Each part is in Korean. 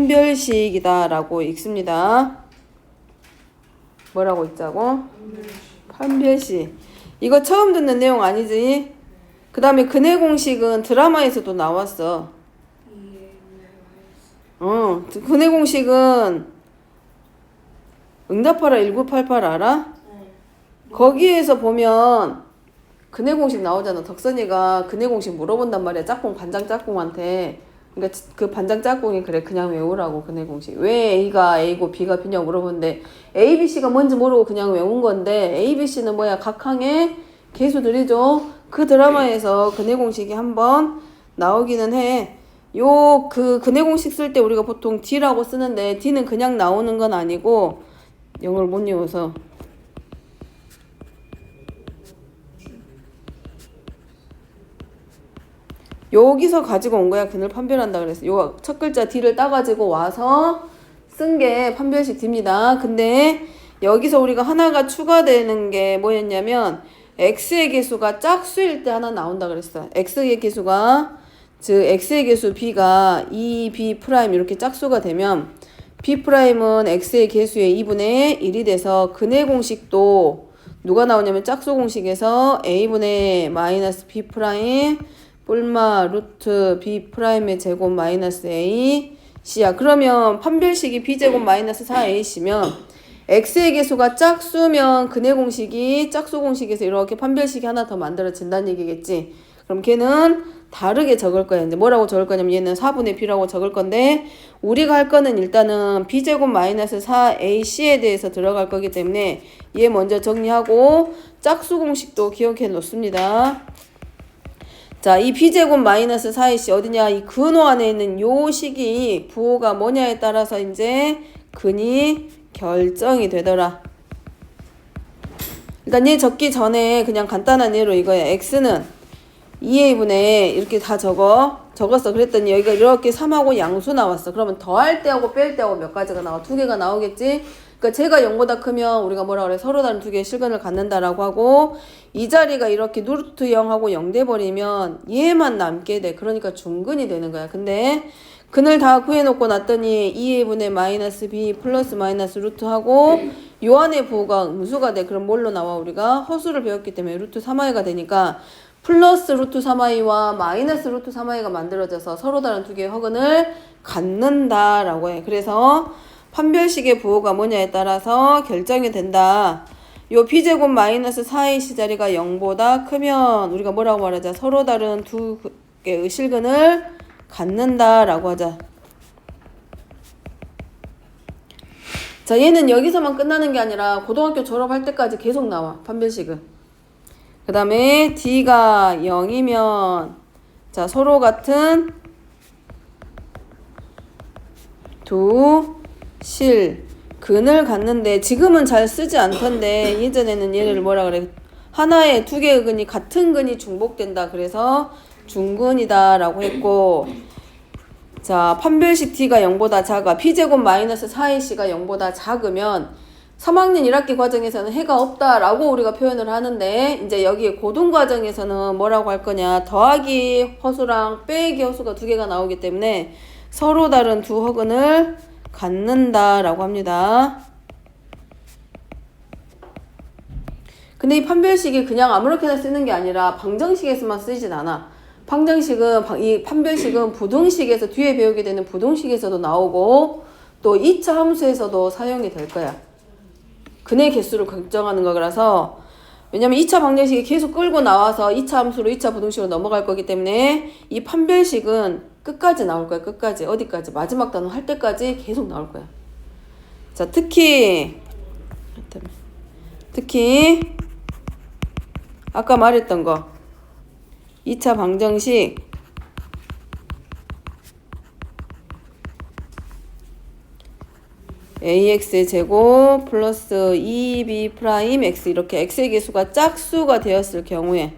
판별식이다 라고 읽습니다. 뭐라고 읽자고? 판별식. 이거 처음 듣는 내용 아니지? 그 다음에 근해 공식은 드라마에서도 나왔어. 근해 공식은 응답하라 1988 알아? 거기에서 보면 근해 공식 나오잖아. 덕선이가 근해 공식 물어본단 말이야. 짝꿍 반장 짝꿍한테. 그러니까 그 반장 짝꿍이 그래 그냥 외우라고 근해 공식. 왜 A가 A고 B가 B냐고 물어보는데 A, B, C가 뭔지 모르고 그냥 외운 건데 A, B, C는 뭐야? 각항의 개수들이죠. 그 드라마에서 근해 공식이 한번 나오기는 해. 근해 공식 쓸 때 우리가 보통 D라고 쓰는데 D는 그냥 나오는 건 아니고 영어를 못 외워서 여기서 가지고 온 거야. 근을 판별한다 그랬어. 요 첫 글자 D를 따가지고 와서 쓴 게 판별식 D입니다. 근데 여기서 우리가 하나가 추가되는 게 뭐였냐면 X의 개수가 짝수일 때 하나 나온다 그랬어. X의 개수가 즉 X의 개수 B가 2B' 이렇게 짝수가 되면 B'은 X의 개수의 2분의 1이 돼서 근해 공식도 누가 나오냐면 짝수 공식에서 A분의 마이너스 B' 뿔마 루트 B'의 제곱 마이너스 A C야. 그러면 판별식이 B제곱 마이너스 4AC면 X의 개수가 짝수면 근해 공식이 짝수 공식에서 이렇게 판별식이 하나 더 만들어진다는 얘기겠지. 그럼 걔는 다르게 적을 거야. 이제 뭐라고 적을 거냐면 얘는 4분의 B라고 적을 건데 우리가 할 거는 일단은 B제곱 마이너스 4AC에 대해서 들어갈 거기 때문에 얘 먼저 정리하고 짝수 공식도 기억해 놓습니다. 자, 이 B제곱 마이너스 4AC 어디냐? 이 근호 안에 있는 요 식이 부호가 뭐냐에 따라서 이제 근이 결정이 되더라. 일단 얘 적기 전에 그냥 간단한 예로 이거야. X는 2A분의 이렇게 다 적었어. 그랬더니 여기가 이렇게 3하고 양수 나왔어. 그러면 더할 때하고 뺄 때하고 몇 가지가 나와? 2개가 나오겠지? 그러니까 제가 0보다 크면 우리가 뭐라 그래? 서로 다른 2개의 실근을 갖는다라고 하고 이 자리가 이렇게 루트 0하고 0 돼버리면 얘만 남게 돼. 그러니까 중근이 되는 거야. 근데 근을 다 구해놓고 났더니 2A분의 마이너스 B 플러스 마이너스 루트하고 요 안에 부호가 음수가 돼. 그럼 뭘로 나와? 우리가 허수를 배웠기 때문에 루트 3i가 되니까 플러스 루트 3i와 마이너스 루트 3i가 만들어져서 서로 다른 2개의 허근을 갖는다라고 해. 그래서 판별식의 부호가 뭐냐에 따라서 결정이 된다. 요 B제곱 마이너스 4AC 자리가 0보다 크면 우리가 뭐라고 말하자? 서로 다른 2개의 실근을 갖는다라고 하자. 자, 얘는 여기서만 끝나는 게 아니라 고등학교 졸업할 때까지 계속 나와. 판별식은. 그 다음에 D가 0이면 자 서로 같은 두 실근을 갖는데 지금은 잘 쓰지 않던데 예전에는 얘를 뭐라 그래? 하나의 2개의 근이 같은 근이 중복된다. 그래서 중근이다 라고 했고 자 판별식 D가 0보다 작아. B제곱 마이너스 4AC가 0보다 작으면 3학년 1학기 과정에서는 해가 없다라고 우리가 표현을 하는데 이제 여기 고등 과정에서는 뭐라고 할 거냐? 더하기 허수랑 빼기 허수가 2개가 나오기 때문에 서로 다른 두 허근을 갖는다라고 합니다. 근데 이 판별식이 그냥 아무렇게나 쓰는 게 아니라 방정식에서만 쓰이진 않아. 이 판별식은 부등식에서 뒤에 배우게 되는 부등식에서도 나오고 또 2차 함수에서도 사용이 될 거야. 근의 개수를 결정하는 거라서 왜냐면 2차 방정식이 계속 끌고 나와서 2차 함수로 2차 부등식으로 넘어갈 거기 때문에 이 판별식은 끝까지 나올 거야. 끝까지. 어디까지? 마지막 단원 할 때까지 계속 나올 거야. 자, 특히 아까 말했던 거 2차 방정식 ax의 제곱 플러스 2b 프라임 x 이렇게 x의 개수가 짝수가 되었을 경우에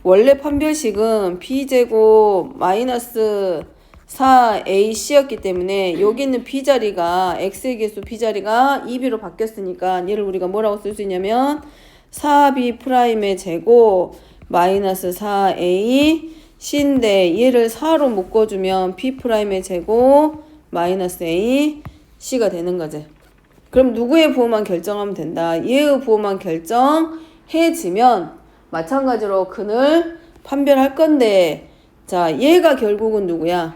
원래 판별식은 b제곱 마이너스 4ac였기 때문에 여기 있는 b자리가 x의 개수 b자리가 2b로 바뀌었으니까 얘를 우리가 뭐라고 쓸 수 있냐면 4b 프라임의 제곱 마이너스 4a C인데 얘를 4로 묶어주면 B'의 제곱 마이너스 A C가 되는 거지. 그럼 누구의 부호만 결정하면 된다. 얘의 부호만 결정해지면 마찬가지로 근을 판별할 건데, 자, 얘가 결국은 누구야?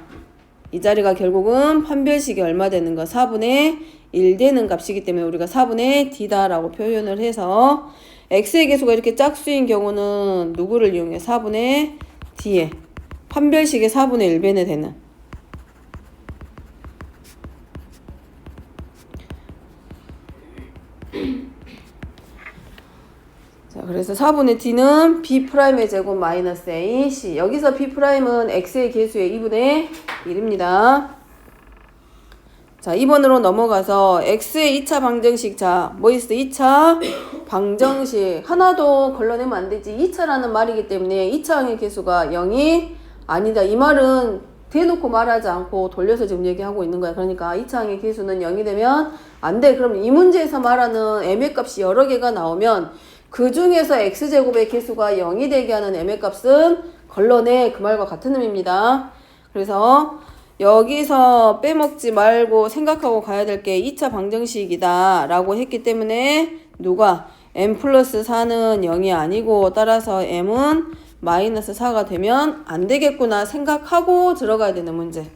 이 자리가 결국은 판별식이 얼마 되는 거? 4분의 1 되는 값이기 때문에 우리가 4분의 D다라고 표현을 해서 X의 개수가 이렇게 짝수인 경우는 누구를 이용해? 4분의 D에 판별식의 4분의 1배는 되는. 자, 그래서 4분의 D는 B'의 제곱 마이너스 A, C. 여기서 B'은 X의 개수의 2분의 1입니다. 자, 2번으로 넘어가서 X의 2차 방정식. 자, 뭐 있어? 2차 방정식. 하나도 걸러내면 안 되지. 2차라는 말이기 때문에 2차항의 개수가 0이 아니다. 이 말은 대놓고 말하지 않고 돌려서 지금 얘기하고 있는 거야. 그러니까 2차항의 개수는 0이 되면 안 돼. 그럼 이 문제에서 말하는 m의 값이 여러 개가 나오면 그 중에서 x제곱의 개수가 0이 되게 하는 m의 값은 걸러내. 그 말과 같은 의미입니다. 그래서 여기서 빼먹지 말고 생각하고 가야 될 게 2차 방정식이다 라고 했기 때문에 누가 m 플러스 4는 0이 아니고 따라서 m은 마이너스 4가 되면 안 되겠구나 생각하고 들어가야 되는 문제.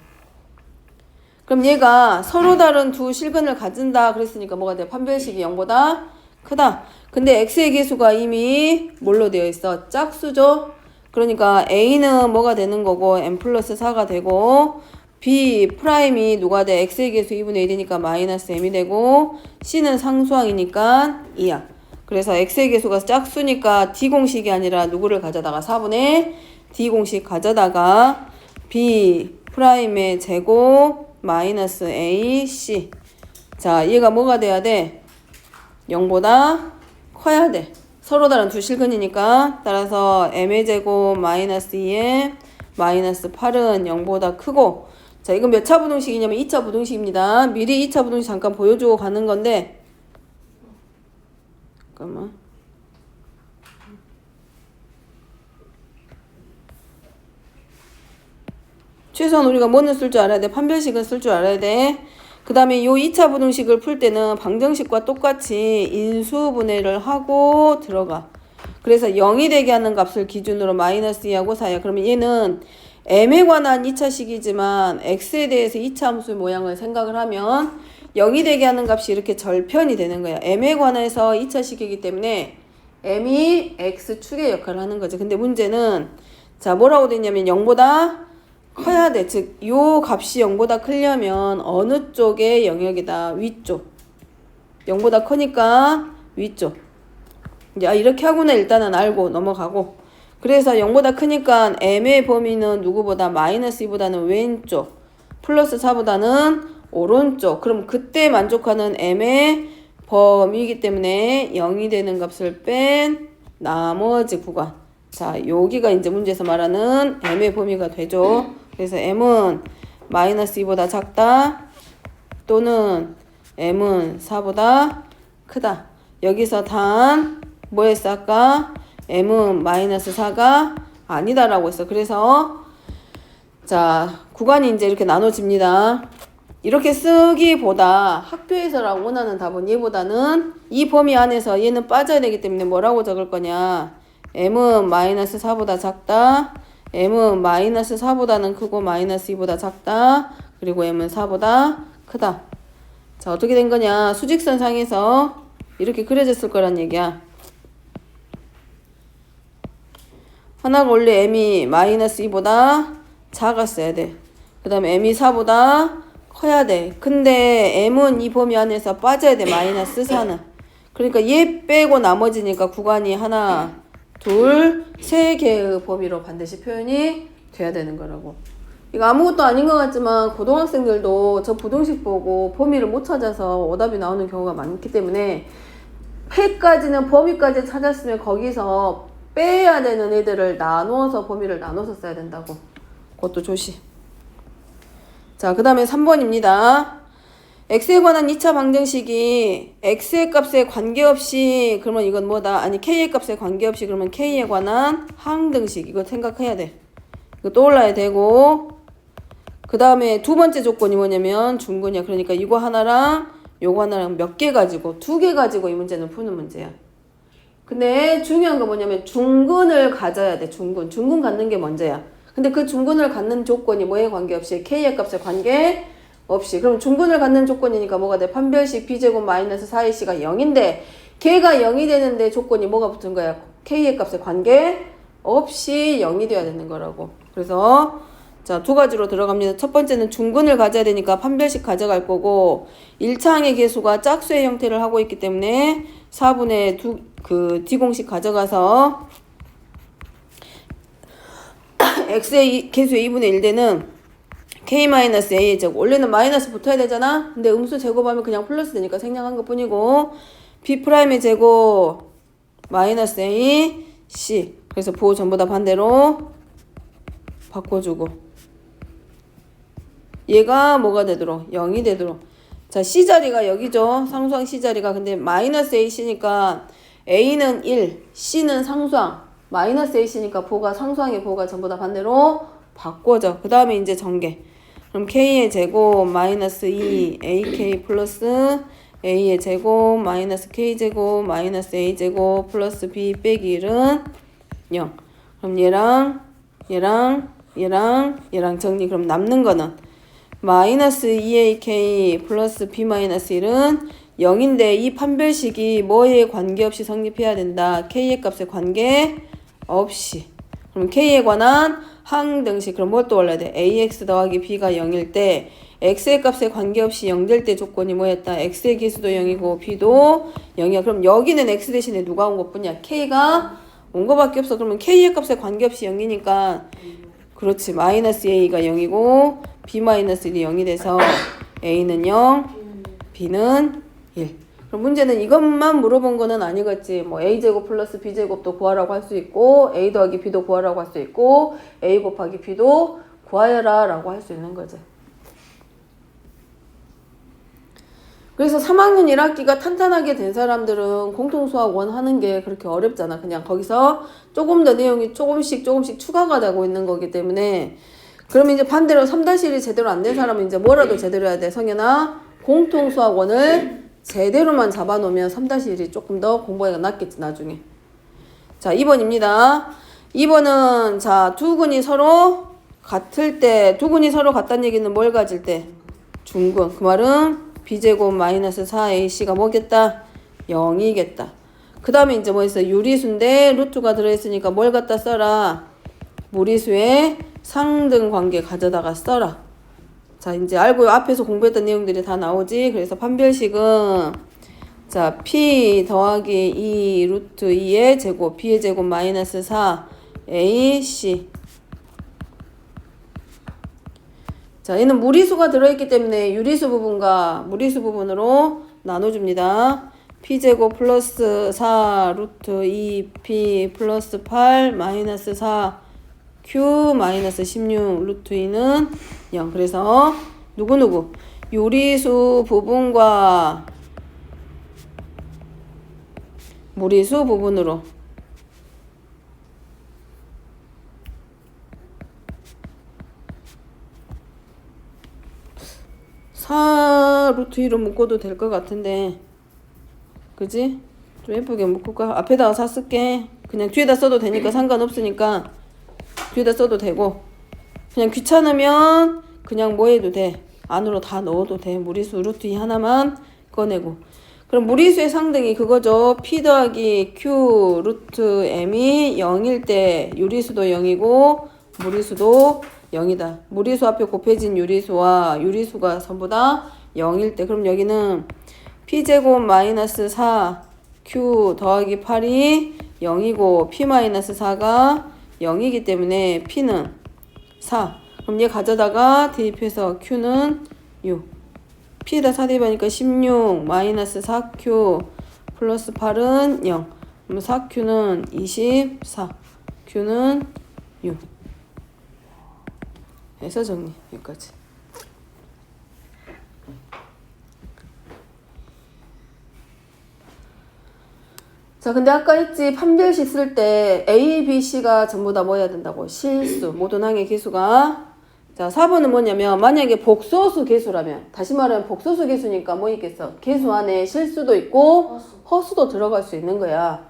그럼 얘가 서로 다른 두 실근을 가진다 그랬으니까 뭐가 돼? 판별식이 0보다 크다. 근데 x의 개수가 이미 뭘로 되어 있어? 짝수죠? 그러니까 a는 뭐가 되는 거고 m 플러스 4가 되고 B'이 누가 돼? x의 개수 2분의 1이니까 마이너스 m이 되고 C는 상수항이니까 2야. 그래서 x의 개수가 짝수니까 D공식이 아니라 누구를 가져다가 4분의 D공식 가져다가 B'의 제곱 마이너스 AC. 자, 얘가 뭐가 돼야 돼? 0보다 커야 돼. 서로 다른 두 실근이니까 따라서 m의 제곱 마이너스 2에 마이너스 8은 0보다 크고. 자, 이건 몇 차 부등식이냐면 2차 부등식입니다. 미리 2차 부등식 잠깐 보여주고 가는 건데, 잠깐만. 최소한 우리가 뭐는 쓸 줄 알아야 돼? 판별식은 쓸 줄 알아야 돼. 그 다음에 요 2차 부등식을 풀 때는 방정식과 똑같이 인수분해를 하고 들어가. 그래서 0이 되게 하는 값을 기준으로 마이너스 2하고 4야. 그러면 얘는 m에 관한 2차식이지만 x에 대해서 2차 함수의 모양을 생각을 하면 0이 되게 하는 값이 이렇게 절편이 되는 거야. m에 관해서 2차식이기 때문에 m이 x축의 역할을 하는 거지. 근데 문제는 자, 뭐라고 됐냐면 0보다 커야 돼. 즉, 요 값이 0보다 크려면 어느 쪽의 영역이다? 위쪽. 0보다 크니까 위쪽. 이제 이렇게 하고는 일단은 알고 넘어가고. 그래서 0보다 크니까 m의 범위는 누구보다 마이너스 2보다는 왼쪽, 플러스 4보다는 오른쪽. 그럼 그때 만족하는 m의 범위이기 때문에 0이 되는 값을 뺀 나머지 구간. 자, 여기가 이제 문제에서 말하는 m의 범위가 되죠. 그래서 m은 마이너스 2보다 작다 또는 m은 4보다 크다. 여기서 단 뭐 했어 아까? m은 마이너스 4가 아니다라고 했어. 그래서 자, 구간이 이제 이렇게 나눠집니다. 이렇게 쓰기보다 학교에서라고 원하는 답은 얘보다는 이 범위 안에서 얘는 빠져야 되기 때문에 뭐라고 적을 거냐? m은 마이너스 4보다 작다. m은 마이너스 4보다는 크고 마이너스 2보다 작다. 그리고 m은 4보다 크다. 자, 어떻게 된 거냐? 수직선 상에서 이렇게 그려졌을 거란 얘기야. 하나가 원래 m이 마이너스 2보다 작았어야 돼. 그 다음에 m이 4보다 커야 돼. 근데 m은 이 범위 안에서 빠져야 돼. 마이너스 4는. 그러니까 얘 빼고 나머지니까 구간이 하나, 둘, 세 개의 범위로 반드시 표현이 돼야 되는 거라고. 이거 아무것도 아닌 것 같지만 고등학생들도 저 부등식 보고 범위를 못 찾아서 오답이 나오는 경우가 많기 때문에 해까지는 범위까지 찾았으면 거기서 빼야 되는 애들을 나눠서 범위를 나눠서 써야 된다고. 그것도 조심. 자, 그 다음에 3번입니다. x에 관한 2차 방정식이 x의 값에 관계없이 그러면 이건 뭐다? 아니 k의 값에 관계없이 그러면 k에 관한 항등식. 이거 생각해야 돼. 그 떠올라야 되고, 그 다음에 두 번째 조건이 뭐냐면 중근이야. 그러니까 이거 하나랑 요거 하나랑 몇 개 가지고, 2개 가지고 이 문제는 푸는 문제야. 근데 중요한 거 뭐냐면 중근을 가져야 돼. 중근 갖는 게 먼저야. 근데 그 중근을 갖는 조건이 뭐에 관계없이 k의 값에 관계없이. 그럼 중근을 갖는 조건이니까 뭐가 돼? 판별식 b제곱 마이너스 4ac가 0인데 걔가 0이 되는데 조건이 뭐가 붙은 거야? k의 값에 관계없이 0이 돼야 되는 거라고. 그래서 자, 두 가지로 들어갑니다. 첫 번째는 중근을 가져야 되니까 판별식 가져갈 거고 1차항의 계수가 짝수의 형태를 하고 있기 때문에 4분의 D공식 가져가서 x의 계수의 2분의 1 되는 k-a의 제곱. 원래는 마이너스 붙어야 되잖아. 근데 음수 제곱하면 그냥 플러스 되니까 생략한 것 뿐이고 b'의 제곱 마이너스 a c. 그래서 보호 전부 다 반대로 바꿔주고 얘가 뭐가 되도록? 0이 되도록. 자, C자리가 여기죠. 상수항 C자리가. 근데 마이너스 AC니까 A는 1, C는 상수항. 마이너스 AC니까 보가 상수항의 보가 전부 다 반대로 바꿔져. 그 다음에 이제 전개. 그럼 K의 제곱 마이너스 2 AK 플러스 A의 제곱 마이너스 K제곱 마이너스 A제곱 플러스 B 빼기 1은 0. 그럼 얘랑 정리. 그럼 남는 거는 마이너스 2ak 플러스 b 마이너스 1은 0인데 이 판별식이 뭐에 관계없이 성립해야 된다. k의 값에 관계없이. 그럼 k에 관한 항등식. 그럼 뭘 또 올려야 돼? ax 더하기 b가 0일 때 x의 값에 관계없이 0 될 때 조건이 뭐였다? x의 기수도 0이고 b도 0이야. 그럼 여기는 x 대신에 누가 온 것뿐이야? k가 온 거밖에 없어. 그러면 k의 값에 관계없이 0이니까 그렇지. 마이너스 a가 0이고 b 마이너스 1이 0이 돼서 a는 0, b는 1. 그럼 문제는 이것만 물어본 거는 아니겠지. 뭐 a제곱 플러스 b제곱도 구하라고 할 수 있고 a 더하기 b도 구하라고 할 수 있고 a 곱하기 b도 구하여라 라고 할 수 있는 거지. 그래서 3학년 1학기가 탄탄하게 된 사람들은 공통수학 1 하는 게 그렇게 어렵잖아. 그냥 거기서 조금 더 내용이 조금씩 추가가 되고 있는 거기 때문에. 그러면 이제 반대로 3-1이 제대로 안 된 사람은 이제 뭐라도 제대로 해야 돼. 성현아, 공통수학 1을 제대로만 잡아놓으면 3-1이 조금 더 공부하기가 낫겠지 나중에. 자, 2번입니다. 2번은 자, 두 근이 서로 같을 때, 두 근이 서로 같다는 얘기는 뭘 가질 때? 중근. 그 말은 b제곱 마이너스 4ac가 뭐겠다? 0이겠다. 그 다음에 이제 뭐 있어? 유리수인데 루트가 들어있으니까 뭘 갖다 써라? 무리수의 상등 관계 가져다가 써라. 자, 이제 알고 앞에서 공부했던 내용들이 다 나오지. 그래서 판별식은 자, p 더하기 2 루트 2의 제곱, b의 제곱 마이너스 4 ac. 자, 얘는 무리수가 들어있기 때문에 유리수 부분과 무리수 부분으로 나눠줍니다. p제곱 플러스 4 루트 2p 플러스 8 마이너스 4 q 마이너스 16 루트 2는 0. 그래서 누구누구 유리수 부분과 무리수 부분으로 4 루트 2로 묶어도 될 것 같은데 그지? 좀 예쁘게 묶을까? 앞에다가 4 쓸게. 그냥 뒤에다 써도 되니까 상관없으니까 뒤에다 써도 되고 그냥 귀찮으면 그냥 뭐 해도 돼. 안으로 다 넣어도 돼. 무리수 루트 2 하나만 꺼내고. 그럼 무리수의 상등이 그거죠. p 더하기 q 루트 m이 0일 때 유리수도 0이고 무리수도 0이다. 무리수 앞에 곱해진 유리수와 유리수가 전부 다 0일 때 그럼 여기는 p제곱 마이너스 4 q 더하기 8이 0이고 p 마이너스 4가 0이기 때문에 p는 4. 그럼 얘 가져다가 대입해서 q는 6. p에다 4 대입하니까 16 마이너스 4q 플러스 8은 0. 그럼 4q는 24. q는 6. 해서 정리. 여기까지. 자, 근데 아까 했지, 판별식 쓸 때 A, B, C가 전부 다 뭐 해야 된다고? 실수, 모든 항의 개수가. 자, 4번은 뭐냐면, 만약에 복소수 개수라면, 다시 말하면 복소수 개수니까 뭐 있겠어? 개수 안에 실수도 있고 허수도 들어갈 수 있는 거야.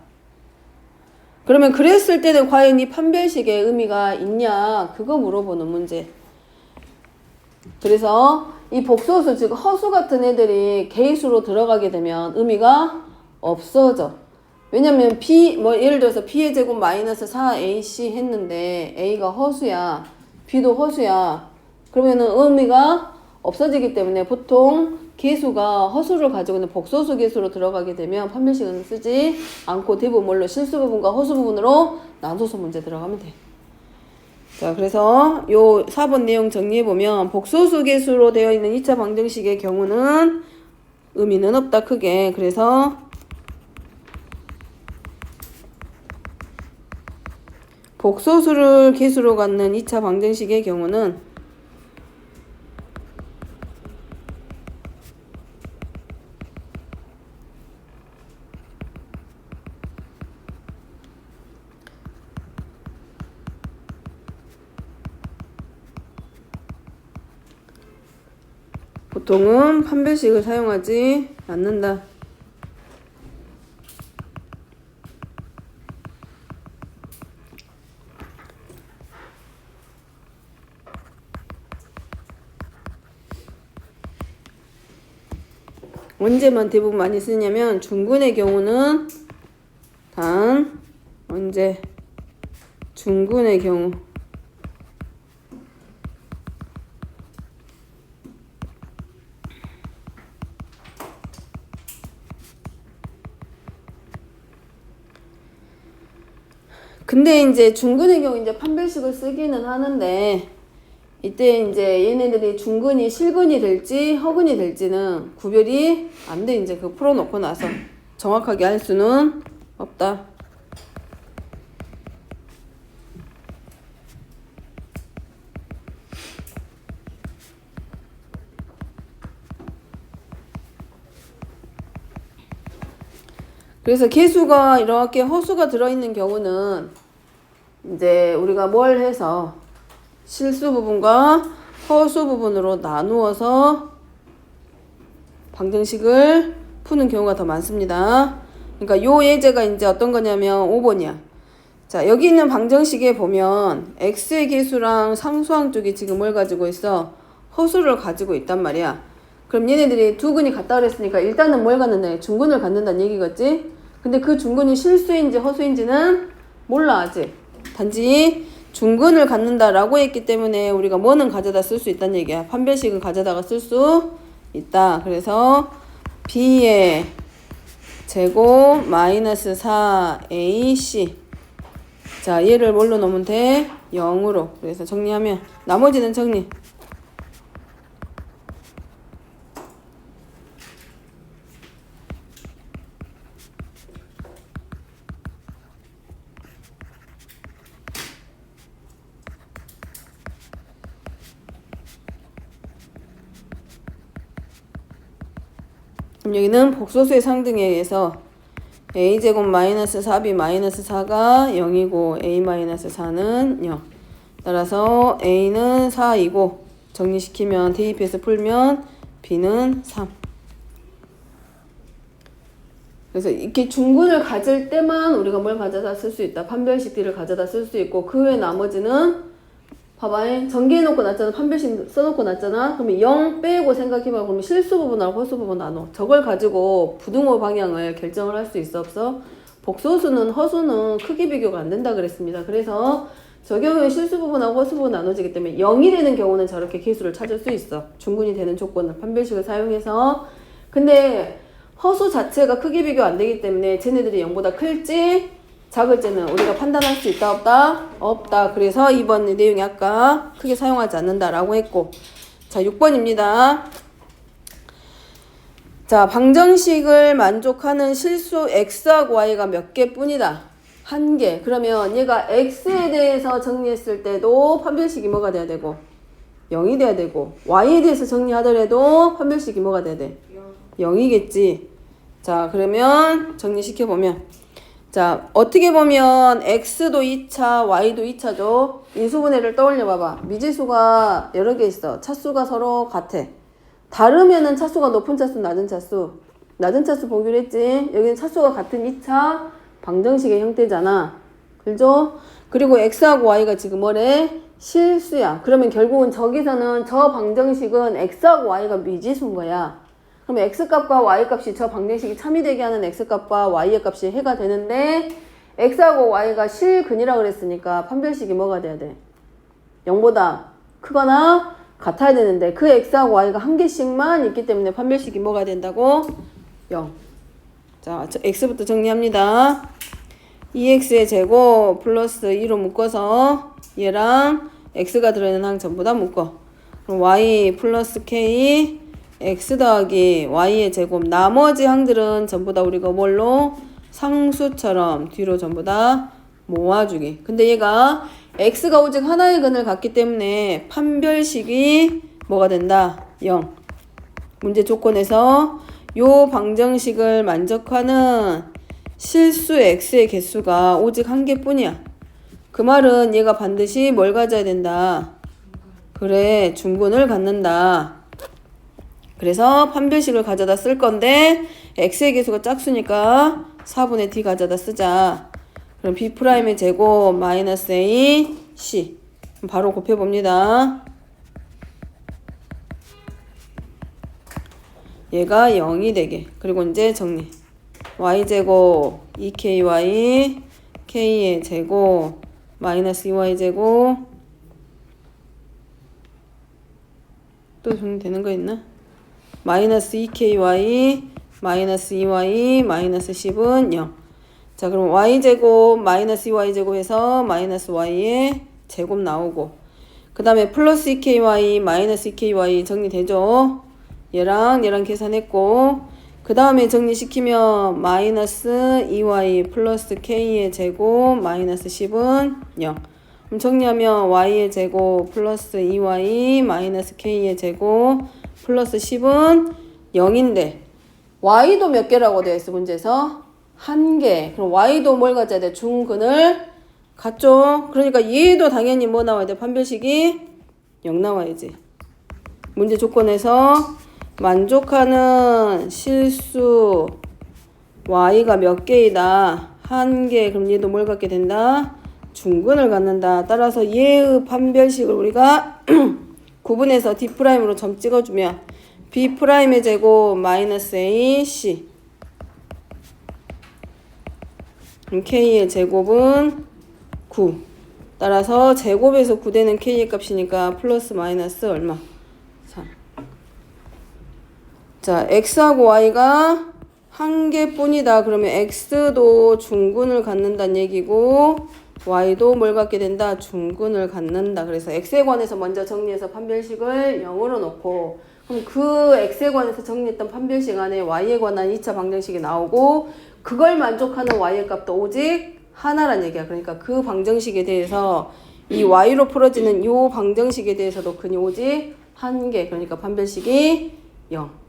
그러면 그랬을 때는 과연 이 판별식의 의미가 있냐? 그거 물어보는 문제. 그래서 이 복소수, 즉 허수 같은 애들이 개수로 들어가게 되면 의미가 없어져. 왜냐면 B, 뭐 예를 들어서 B의 제곱 마이너스 4AC 했는데 A가 허수야, B도 허수야. 그러면은 의미가 없어지기 때문에 보통 개수가 허수를 가지고 있는 복소수 개수로 들어가게 되면 판별식은 쓰지 않고 대부분 뭘로 실수 부분과 허수 부분으로 나눠서 문제 들어가면 돼. 자, 그래서 요 4번 내용 정리해보면 복소수 개수로 되어 있는 2차 방정식의 경우는 의미는 없다, 크게. 그래서 복소수를 개수로 갖는 2차 방정식의 경우는 보통은 판별식을 사용하지 않는다. 언제만 대부분 많이 쓰냐면 중근의 경우는 단 언제 중근의 경우 근데 이제 중근의 경우 이제 판별식을 쓰기는 하는데 이때 이제 얘네들이 중근이 실근이 될지 허근이 될지는 구별이 안 돼. 이제 그 풀어놓고 나서 정확하게 알 수는 없다. 그래서 개수가 이렇게 허수가 들어있는 경우는 이제 우리가 뭘 해서 실수 부분과 허수 부분으로 나누어서 방정식을 푸는 경우가 더 많습니다. 그러니까 요 예제가 이제 어떤 거냐면 5번이야. 자, 여기 있는 방정식에 보면 x의 개수랑 상수항 쪽이 지금 뭘 가지고 있어? 허수를 가지고 있단 말이야. 그럼 얘네들이 두 근이 같다 그랬으니까 일단은 뭘 갖는다? 중근을 갖는다는 얘기겠지? 근데 그 중근이 실수인지 허수인지는 몰라 아직. 단지 중근을 갖는다라고 했기 때문에 우리가 뭐는 가져다 쓸 수 있다는 얘기야. 판별식은 가져다가 쓸 수 있다. 그래서 B의 제곱 마이너스 4AC. 자, 얘를 뭘로 넣으면 돼? 0으로. 그래서 정리하면 나머지는 정리. 그럼 여기는 복소수의 상등에 의해서 a제곱 마이너스 4b 마이너스 4가 0이고 a 마이너스 4는 0. 따라서 a는 4이고 정리시키면 대입해서 풀면 b는 3. 그래서 이렇게 중근을 가질 때만 우리가 뭘 가져다 쓸 수 있다. 판별식 D를 가져다 쓸 수 있고 그 외 나머지는 봐봐. 전개해놓고 놨잖아. 판별식 써놓고 놨잖아. 그러면 0 빼고 생각해봐. 그러면 실수 부분하고 허수 부분 나눠. 저걸 가지고 부등호 방향을 결정을 할 수 있어 없어? 복소수는 허수는 크기 비교가 안 된다 그랬습니다. 그래서 저 경우에 실수 부분하고 허수 부분 나눠지기 때문에 0이 되는 경우는 저렇게 개수를 찾을 수 있어. 중근이 되는 조건은 판별식을 사용해서. 근데 허수 자체가 크기 비교 안 되기 때문에 쟤네들이 0보다 클지 작을지는 우리가 판단할 수 있다 없다? 없다. 그래서 이번 내용이 아까 크게 사용하지 않는다라고 했고. 자, 6번입니다. 자, 방정식을 만족하는 실수 x하고 y가 몇 개뿐이다. 한 개. 그러면 얘가 x에 대해서 정리했을 때도 판별식이 뭐가 돼야 되고 0이 돼야 되고 y에 대해서 정리하더라도 판별식이 뭐가 돼야 돼? 0이겠지. 자, 그러면 정리시켜보면 자, 어떻게 보면 x도 2차, y도 2차죠. 인수분해를 떠올려 봐봐. 미지수가 여러 개 있어. 차수가 서로 같아. 다르면은 차수가 높은 차수, 낮은 차수. 낮은 차수 보기로 했지. 여기는 차수가 같은 2차 방정식의 형태잖아. 그죠? 그리고 x하고 y가 지금 뭐래? 실수야. 그러면 결국은 저기서는 저 방정식은 x하고 y가 미지수인 거야. 그럼 x값과 y값이 저 방정식이 참이되게 하는 x값과 y의 값이 해가 되는데 x하고 y가 실근이라 그랬으니까 판별식이 뭐가 돼야 돼? 0보다 크거나 같아야 되는데 그 x하고 y가 한 개씩만 있기 때문에 판별식이 뭐가 된다고? 0. 자, x부터 정리합니다. 2x의 제곱 플러스 2로 묶어서 얘랑 x가 들어있는 항 전부 다 묶어. 그럼 y 플러스 k x 더하기 y의 제곱. 나머지 항들은 전부 다 우리가 뭘로? 상수처럼 뒤로 전부 다 모아주기. 근데 얘가 x가 오직 하나의 근을 갖기 때문에 판별식이 뭐가 된다? 0. 문제 조건에서 요 방정식을 만족하는 실수 x의 개수가 오직 한 개뿐이야. 그 말은 얘가 반드시 뭘 가져야 된다? 그래, 중근을 갖는다. 그래서 판별식을 가져다 쓸 건데 x의 개수가 짝수니까 4분의 d 가져다 쓰자. 그럼 b'의 제곱 마이너스 a c. 바로 곱해봅니다. 얘가 0이 되게. 그리고 이제 정리. y제곱 2ky k의 제곱 마이너스 2y제곱. 또 정리되는 거 있나? 마이너스 2ky 마이너스 2y 마이너스 10은 0. 자, 그럼 y제곱 마이너스 2y제곱 해서 마이너스 y의 제곱 나오고 그 다음에 플러스 2ky 마이너스 2ky 정리되죠? 얘랑 계산했고 그 다음에 정리시키면 마이너스 2y 플러스 k의 제곱 마이너스 10은 0. 그럼 정리하면 y의 제곱 플러스 2y 마이너스 k의 제곱 플러스 10은 0인데 y도 몇 개라고 되어 있어 문제에서? 한 개. 그럼 y도 뭘 가져야 돼? 중근을 갖죠? 그러니까 얘도 당연히 뭐 나와야 돼? 판별식이 0 나와야지. 문제 조건에서 만족하는 실수 y가 몇 개이다? 한 개. 그럼 얘도 뭘 갖게 된다? 중근을 갖는다. 따라서 얘의 판별식을 우리가 구분해서 D'으로 점 찍어주면 B'의 제곱 마이너스 AC 그럼 K의 제곱은 9. 따라서 제곱에서 9되는 K의 값이니까 플러스 마이너스 얼마? 3. 자, X하고 Y가 한 개뿐이다. 그러면 X도 중근을 갖는다는 얘기고 y도 뭘 갖게 된다? 중근을 갖는다. 그래서 x에 관해서 먼저 정리해서 판별식을 0으로 놓고 그럼 그 x에 관해서 정리했던 판별식 안에 y에 관한 2차 방정식이 나오고 그걸 만족하는 y의 값도 오직 하나란 얘기야. 그러니까 그 방정식에 대해서 이 y로 풀어지는 이 방정식에 대해서도 근이 오직 한 개. 그러니까 판별식이 0.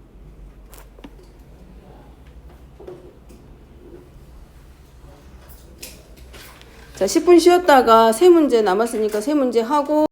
자, 10분 쉬었다가 세 문제 남았으니까 세 문제 하고